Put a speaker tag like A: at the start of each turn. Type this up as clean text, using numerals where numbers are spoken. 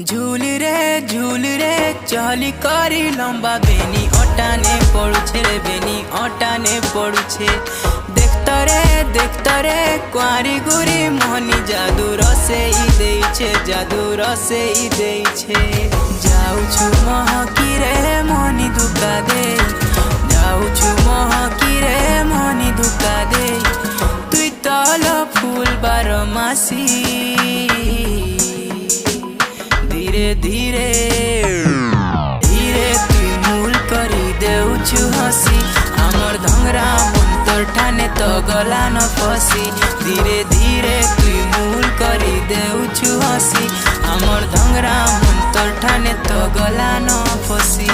A: झूल रे चली करी लंबा बेनी अटाने पड़ुछे रे बेनी अटाने पड़ुछे। देखता रे कुआरी गुरी मोहनी जादू रसे जादू रसे जाऊछु महकी रे मोहनी धुका दे जाऊछु महकी रे मोहनी धुका दे तुई तल फूल बारमासी धीरे धीरे तुई मूल करी देउछु हसी हमर धंगरा मंतर ठाने तो गला न फसी धीरे धीरे तुई मूल करी देउछु हसी हमर धंगरा मंतर ठाने तो गला न फसी।